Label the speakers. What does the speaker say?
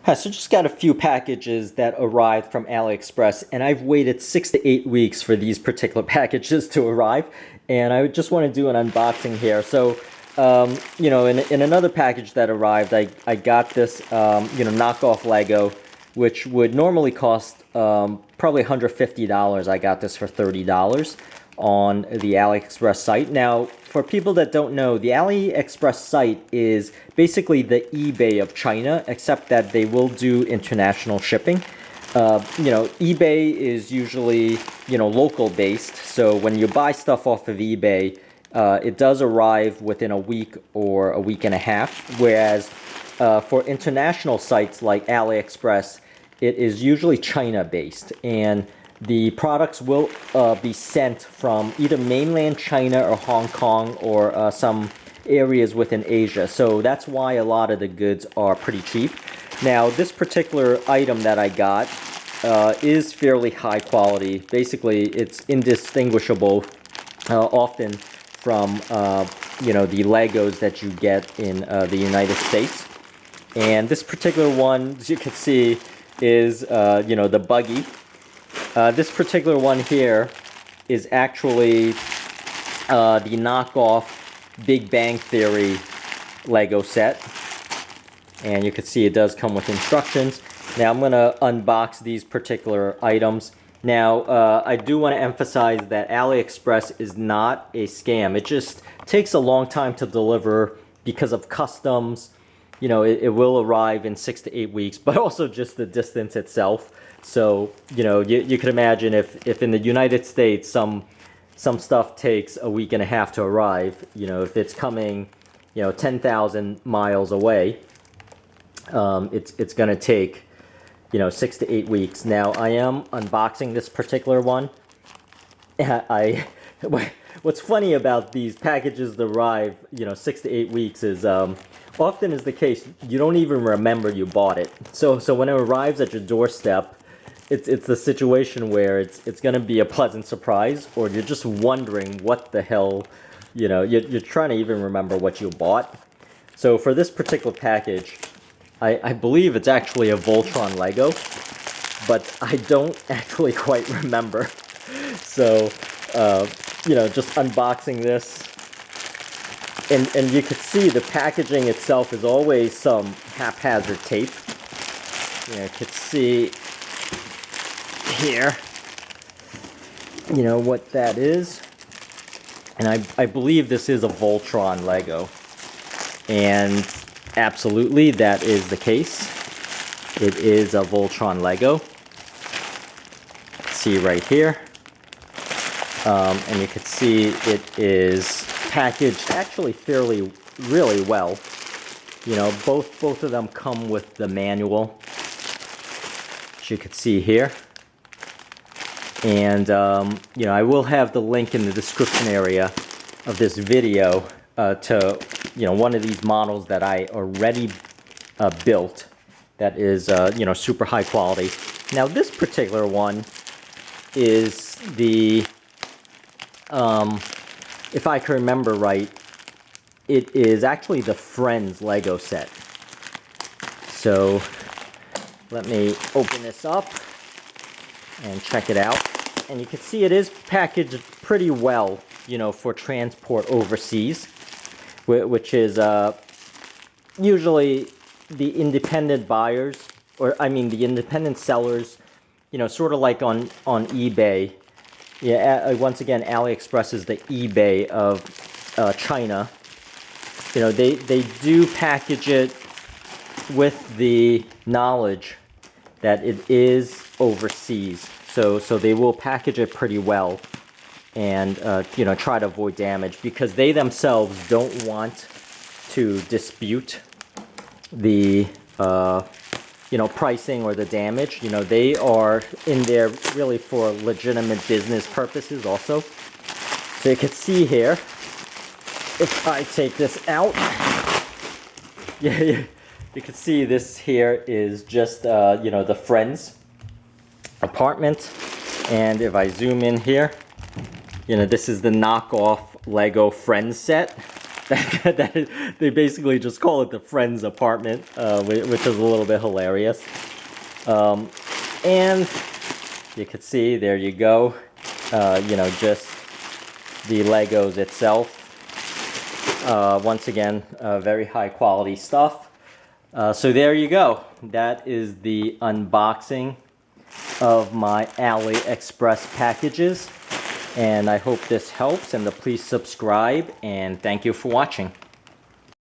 Speaker 1: So just got a few packages that arrived from AliExpress, and I've waited 6 to 8 weeks for these particular packages to arrive, and I just want to do an unboxing here. So, in another package that arrived, I got this, knockoff Lego, which would normally cost probably $150. I got this for $30 on the AliExpress site. Now, for people that don't know, the AliExpress site is basically the eBay of China, except that they will do international shipping. eBay is usually, local based. So when you buy stuff off of eBay, it does arrive within a week or a week and a half. Whereas for international sites like AliExpress, it is usually China based. And the products will be sent from either mainland China or Hong Kong or some areas within Asia. So that's why a lot of the goods are pretty cheap. Now, this particular item that I got is fairly high quality. Basically, it's indistinguishable often from, the Legos that you get in the United States. And this particular one, as you can see, is, the buggy. This particular one here is actually the knockoff Big Bang Theory Lego set. And you can see it does come with instructions. Now I'm going to unbox these particular items. Now I do want to emphasize that AliExpress is not a scam. It just takes a long time to deliver because of customs. It will arrive in 6 to 8 weeks, but also just the distance itself. So, you can imagine if in the United States some stuff takes a week and a half to arrive, if it's coming, 10,000 miles away, it's going to take, 6 to 8 weeks. Now, I am unboxing this particular one. What's funny about these packages that arrive, 6 to 8 weeks is often is the case, you don't even remember you bought it. So when it arrives at your doorstep, it's the situation where it's going to be a pleasant surprise, or you're just wondering what the hell, you're trying to even remember what you bought. So for this particular package, I believe it's actually a Voltron Lego, but I don't actually quite remember. So, just unboxing this, and you could see the packaging itself is always some haphazard tape. You could see here, what that is. And I believe this is a Voltron Lego. And absolutely, that is the case. It is a Voltron Lego. See right here. And you can see it is packaged actually really well. Both of them come with the manual, as you can see here. And, I will have the link in the description area of this video to, one of these models that I already built that is, super high quality. Now, this particular one is the, if I can remember right, it is actually the Friends Lego set. So, let me open this up and check it out. And you can see it is packaged pretty well, for transport overseas, which is usually the independent buyers, the independent sellers, sort of like on eBay. Yeah, once again, AliExpress is the eBay of China. They do package it with the knowledge that it is overseas. So they will package it pretty well and, try to avoid damage, because they themselves don't want to dispute the, pricing or the damage. They are in there really for legitimate business purposes also. So you can see here, if I take this out, you can see this here is just, the Friends apartment. And if I zoom in here, this is the knockoff Lego Friends set. They basically just call it the friend's apartment, which is a little bit hilarious. And you can see, there you go, just the Legos itself. Once again, very high quality stuff. So there you go. That is the unboxing of my AliExpress packages. And I hope this helps, and please subscribe, and thank you for watching.